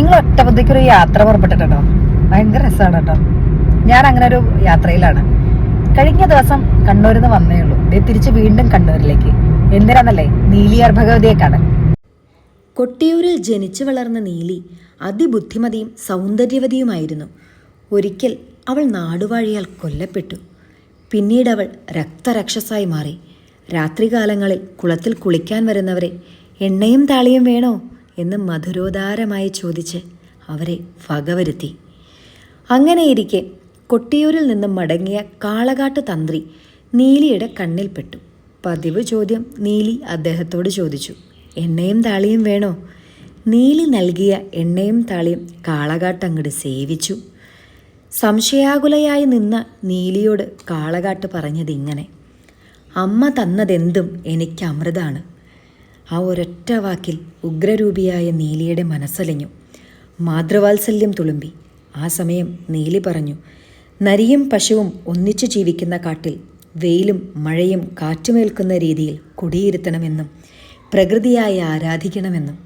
നിങ്ങൾ ഒറ്റബുദ്ധിക്കൊരു യാത്ര പുറപ്പെട്ടിട്ടോ, ഭയങ്കര രസമാണ് കേട്ടോ. ഞാൻ അങ്ങനെ ഒരു യാത്രയിലാണ്. കഴിഞ്ഞ ദിവസം കണ്ണൂരിൽ നിന്ന് വന്നേ ഉള്ളൂ. തിരിച്ച് വീണ്ടും കണ്ണൂരിലേക്ക്. എന്തിനാന്നല്ലേ, നീലിയാർ ഭഗവതിയെ കാണാൻ. കൊട്ടിയൂരിൽ ജനിച്ചു വളർന്ന നീലി അതിബുദ്ധിമതിയും സൗന്ദര്യവതിയുമായിരുന്നു. ഒരിക്കൽ അവൾ നാടുവാഴിയാൽ കൊല്ലപ്പെട്ടു. പിന്നീട് അവൾ രക്തരക്ഷസായി മാറി. രാത്രികാലങ്ങളിൽ കുളത്തിൽ കുളിക്കാൻ വരുന്നവരെ എണ്ണയും താളിയും വേണോ എന്ന് മധുരോദാരമായി ചോദിച്ച് അവരെ വകവരുത്തി. അങ്ങനെയിരിക്കെ കൊട്ടിയൂരിൽ നിന്നും മടങ്ങിയ കാളകാട്ട് തന്ത്രി നീലിയുടെ കണ്ണിൽപ്പെട്ടു. പതിവ് ചോദ്യം നീലി അദ്ദേഹത്തോട് ചോദിച്ചു, എണ്ണയും താളിയും വേണോ? നീലി നൽകിയ എണ്ണയും താളിയും കാളകാട്ട് അങ്ങോട്ട് സേവിച്ചു. സംശയാകുലയായി നിന്ന നീലിയോട് കാളകാട്ട് പറഞ്ഞതിങ്ങനെ, അമ്മ തന്നതെന്തും എനിക്ക് അമൃതാണ്. ആ ഒരൊറ്റ വാക്കിൽ ഉഗ്രരൂപിയായ നീലിയുടെ മനസ്സലിഞ്ഞു. മാതൃവാത്സല്യം തുളുമ്പി. ആ സമയം നീലി പറഞ്ഞു, നരിയും പശുവും ഒന്നിച്ചു ജീവിക്കുന്ന കാട്ടിൽ വെയിലും മഴയും കാറ്റുമേൽക്കുന്ന രീതിയിൽ കുടിയിരുത്തണമെന്നും പ്രകൃതിയായി ആരാധിക്കണമെന്നും.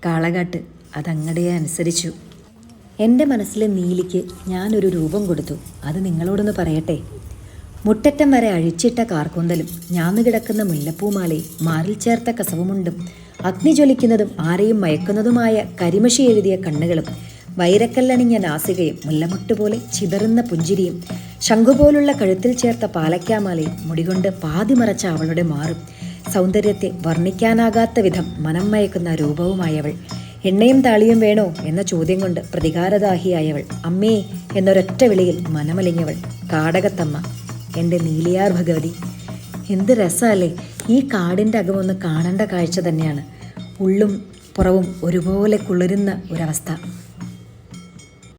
കാളകാട്ട് അതങ്ങടെ അനുസരിച്ചു. എൻ്റെ മനസ്സിലെ നീലിക്ക് ഞാനൊരു രൂപം കൊടുത്തു. അത് നിങ്ങളോടൊന്ന് പറയട്ടെ. മുട്ടറ്റം വരെ അഴിച്ചിട്ട കാർക്കൂന്തലും ഞാന്നുകിടക്കുന്ന മുല്ലപ്പൂമാലയും മാറിൽ ചേർത്ത കസവുമുണ്ടും അഗ്നി ജ്വലിക്കുന്നതും ആരെയും മയക്കുന്നതുമായ കരിമഷി എഴുതിയ കണ്ണുകളും വൈരക്കല്ലണിഞ്ഞ നാസികയും മുല്ലമുട്ടുപോലെ ചിതറുന്ന പുഞ്ചിരിയും ശംഖുപോലുള്ള കഴുത്തിൽ ചേർത്ത പാലക്കാമാലയും മുടികൊണ്ട് പാതി മറച്ച അവളുടെ മാറും സൗന്ദര്യത്തെ വർണ്ണിക്കാനാകാത്ത വിധം മനം മയക്കുന്ന രൂപവുമായവൾ. എണ്ണയും താളിയും വേണോ എന്ന ചോദ്യം കൊണ്ട് പ്രതികാരദാഹിയായവൾ. അമ്മേ എന്നൊരൊറ്റ വിളിയിൽ മനമലിഞ്ഞവൾ. കാടകത്തമ്മ, എൻ്റെ നീലിയാർ ഭഗവതി. എന്ത് രസമല്ലേ! ഈ കാടിൻ്റെ അകമൊന്ന് കാണേണ്ട കാഴ്ച തന്നെയാണ്. ഉള്ളും പുറവും ഒരുപോലെ കുളിരുന്ന ഒരവസ്ഥ.